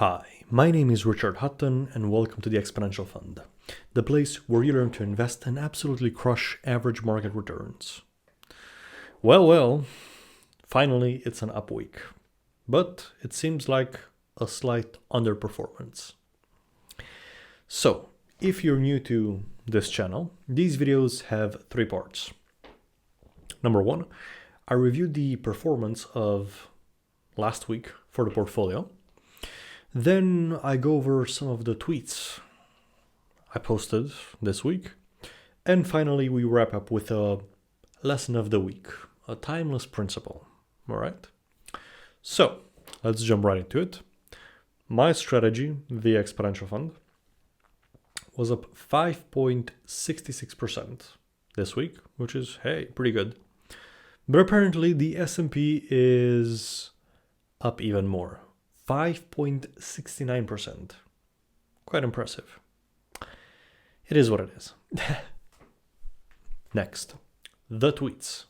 Hi, my name is Richard Hutton and welcome to the Exponential Fund, the place where you learn to invest and absolutely crush average market returns. Well, finally it's an up week, but it seems like a slight underperformance. So, if you're new to this channel, these videos have three parts. Number one, I reviewed the performance of last week for the portfolio. Then I go over some of the tweets I posted this week. And finally, we wrap up with a lesson of the week, a timeless principle. All right? So, let's jump right into it. My strategy, the Exponential Fund, was up 5.66% this week, which is, hey, pretty good. But apparently the S&P is up even more, 5.69%. Quite impressive. It is what it is. Next, the tweets.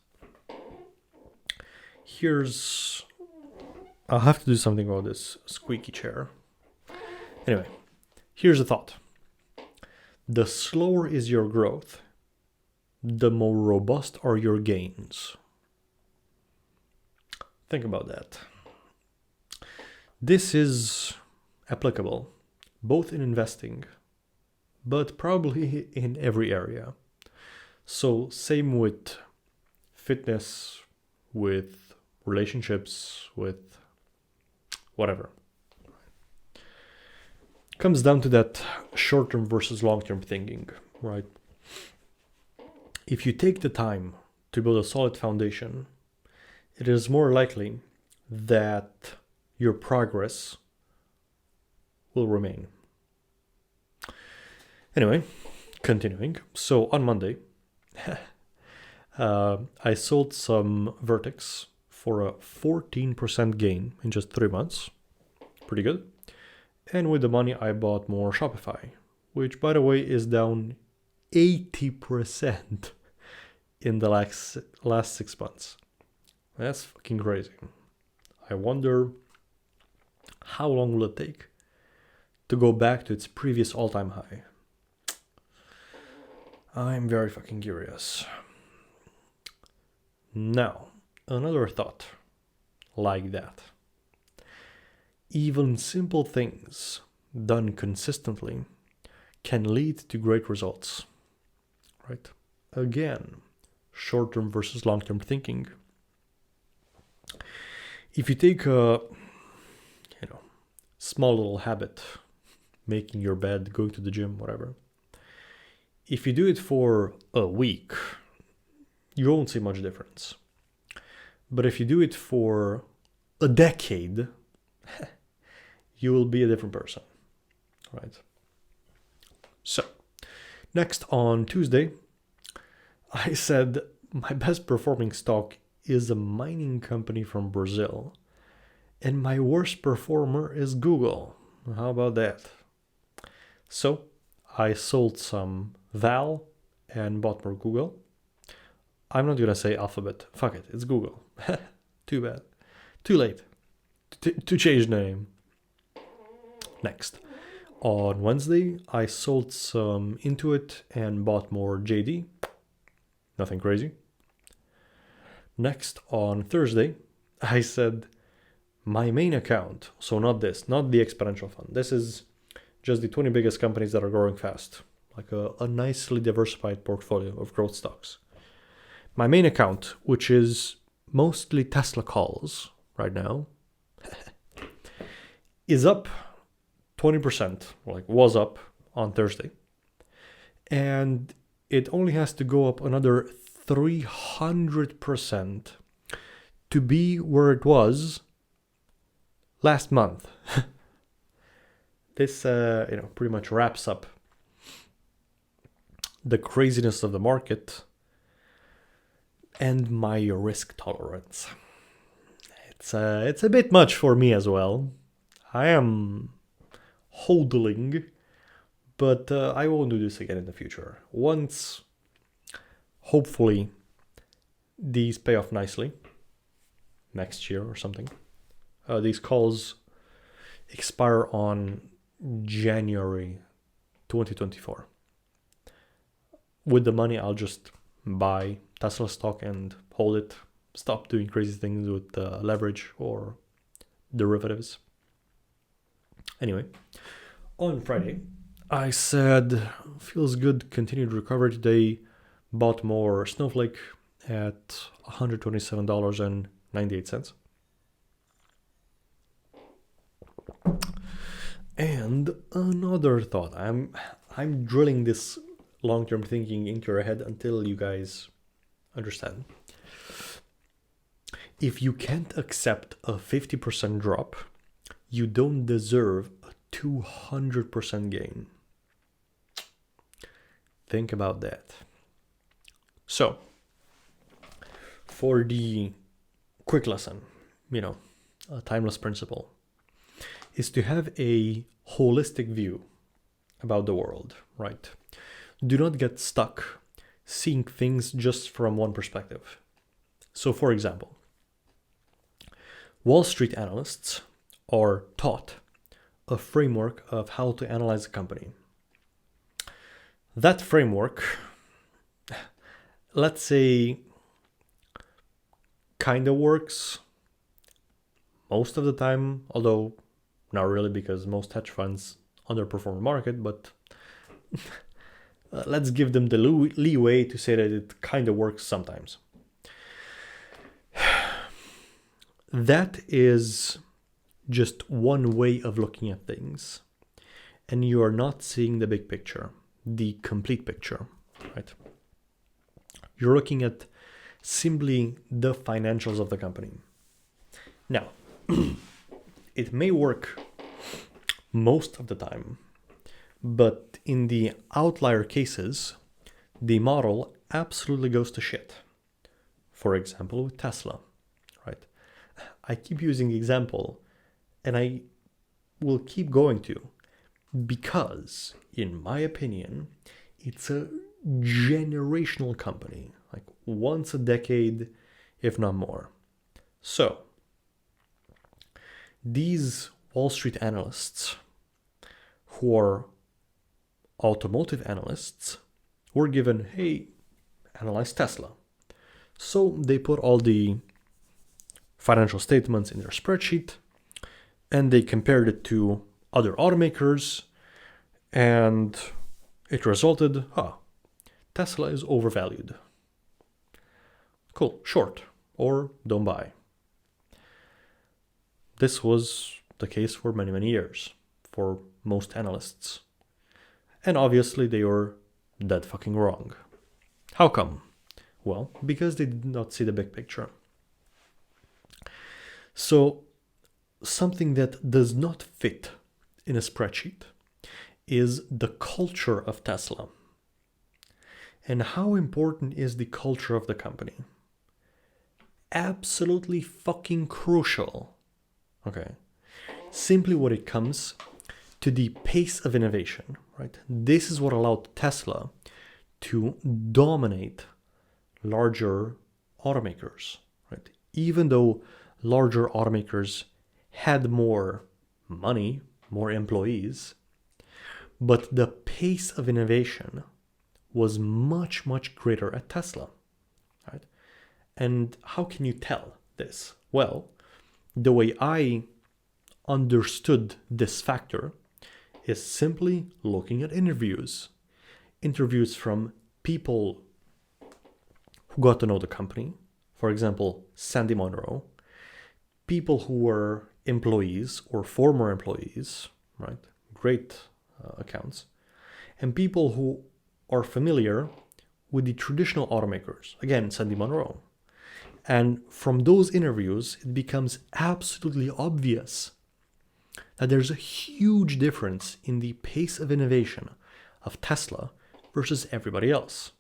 I'll have to do something about this squeaky chair. Anyway, here's the thought. The slower is your growth, the more robust are your gains. Think about that. This is applicable both in investing, but probably in every area. So same with fitness, with relationships, with whatever. Comes down to that short-term versus long-term thinking, right? If you take the time to build a solid foundation, it is more likely that your progress will remain. Anyway, continuing. So on Monday, I sold some Vertex for a 14% gain in just 3 months. Pretty good. And with the money, I bought more Shopify, which, by the way, is down 80% in the last 6 months. That's fucking crazy. I wonder how long will it take to go back to its previous all-time high. I'm very fucking curious. Now, another thought like that. Even simple things done consistently can lead to great results, right? Again, short-term versus long-term thinking. If you take a small little habit, making your bed, going to the gym, whatever, if you do it for a week, you won't see much difference. But if you do it for a decade, you will be a different person, right? So, next on Tuesday, I said my best performing stock is a mining company from Brazil, and my worst performer is Google. How about that? So, I sold some Val and bought more Google. I'm not gonna say Alphabet. Fuck it, it's Google. Too bad. Too late to change the name. Next, on Wednesday, I sold some Intuit and bought more JD. Nothing crazy. Next, on Thursday, I said my main account, so not the Exponential Fund. This is just the 20 biggest companies that are growing fast, like a nicely diversified portfolio of growth stocks. My main account, which is mostly Tesla calls right now, is up 20%, was up on Thursday. And it only has to go up another 300% to be where it was last month. This, pretty much wraps up the craziness of the market and my risk tolerance. It's a bit much for me as well. I am hodling, but I won't do this again in the future. Once, hopefully, these pay off nicely next year or something. These calls expire on January 2024. With the money, I'll just buy Tesla stock and hold it, stop doing crazy things with leverage or derivatives. Anyway, on Friday, I said, feels good, continued recovery today, bought more Snowflake at $127.98. And another thought, I'm drilling this long-term thinking into your head until you guys understand. If you can't accept a 50% drop, you don't deserve a 200% gain. Think about that. So, for the quick lesson, a timeless principle, is to have a holistic view about the world, right? Do not get stuck seeing things just from one perspective. So, for example, Wall Street analysts are taught a framework of how to analyze a company. That framework, let's say, kind of works most of the time, although not really, because most hedge funds underperform the market, but let's give them the leeway to say that it kind of works sometimes. That is just one way of looking at things, and you are not seeing the big picture, the complete picture, right? You're looking at simply the financials of the company. Now, it may work most of the time, but in the outlier cases, the model absolutely goes to shit. For example, with Tesla, right? I keep using the example, and I will keep going to, because, in my opinion, it's a generational company, like once a decade, if not more. So, these Wall Street analysts, who are automotive analysts, were given, hey, analyze Tesla. So they put all the financial statements in their spreadsheet, and they compared it to other automakers, and it resulted, Tesla is overvalued. Cool, short, or don't buy. This was the case for many, many years for most analysts. And obviously they were dead fucking wrong. How come? Well, because they did not see the big picture. So, something that does not fit in a spreadsheet is the culture of Tesla. And how important is the culture of the company? Absolutely fucking crucial. Okay. Simply when it comes to the pace of innovation, right? This is what allowed Tesla to dominate larger automakers, right? Even though larger automakers had more money, more employees, but the pace of innovation was much, much greater at Tesla, right? And how can you tell this? Well, the way I understood this factor is simply looking at interviews from people who got to know the company. For example, Sandy Monroe, people who were employees or former employees, right? Great accounts, and people who are familiar with the traditional automakers. Again, Sandy Monroe. And from those interviews, it becomes absolutely obvious that there's a huge difference in the pace of innovation of Tesla versus everybody else,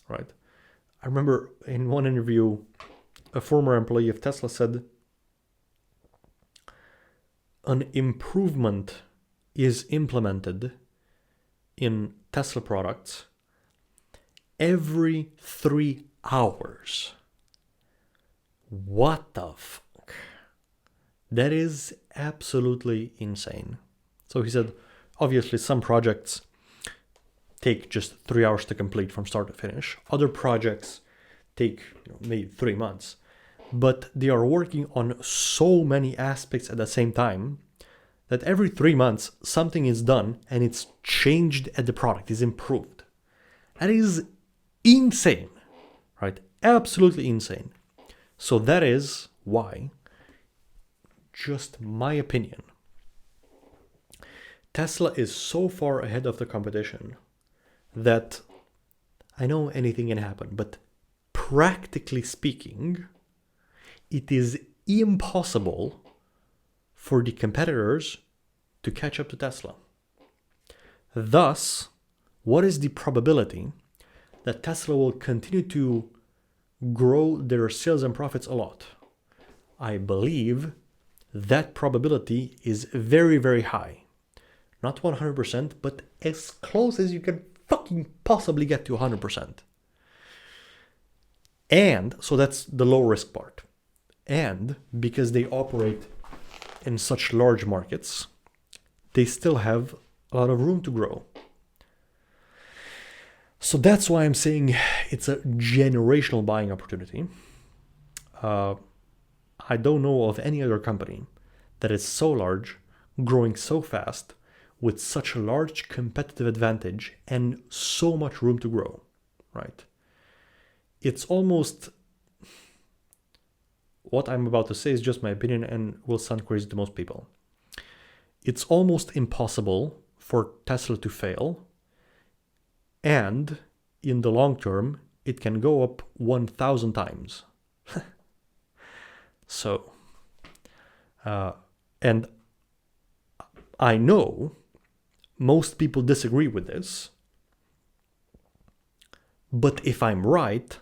right? I remember in one interview, a former employee of Tesla said, an improvement is implemented in Tesla products every 3 hours. What the fuck? That is absolutely insane. So he said, obviously some projects take just 3 hours to complete from start to finish. Other projects take maybe 3 months, but they are working on so many aspects at the same time that every 3 months something is done and it's changed and the product is improved. That is insane, right? Absolutely insane. So that is why, just my opinion, Tesla is so far ahead of the competition that I know anything can happen, but practically speaking, it is impossible for the competitors to catch up to Tesla. Thus, what is the probability that Tesla will continue to grow their sales and profits a lot? I believe that probability is very, very high. Not 100%, but as close as you can fucking possibly get to 100%. And so that's the low risk part. And because they operate in such large markets, they still have a lot of room to grow. So that's why I'm saying it's a generational buying opportunity. I don't know of any other company that is so large, growing so fast, with such a large competitive advantage and so much room to grow, right? It's almost, what I'm about to say is just my opinion and will sound crazy to most people. It's almost impossible for Tesla to fail, and in the long term, it can go up 1,000 times. So, and I know most people disagree with this, but if I'm right,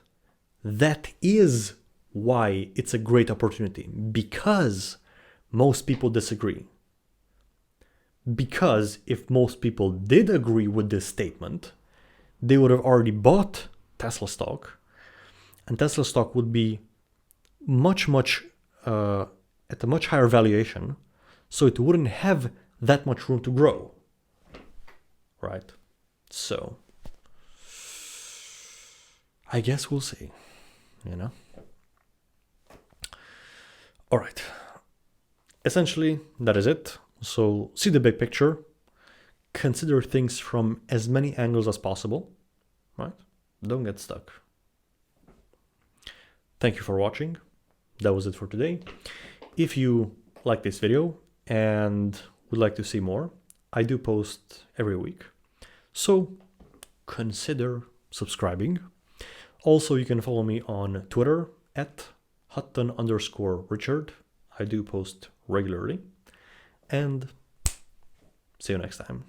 that is why it's a great opportunity, because most people disagree. Because if most people did agree with this statement, they would have already bought Tesla stock, and Tesla stock would be much at a much higher valuation, so it wouldn't have that much room to grow, right? So I guess we'll see, All right. Essentially, that is it. So see the big picture, consider things from as many angles as possible, right? Don't get stuck. Thank you for watching. That was it for today. If you like this video and would like to see more, I do post every week. So consider subscribing. Also, you can follow me on Twitter at Hutton_Richard. I do post regularly. And see you next time.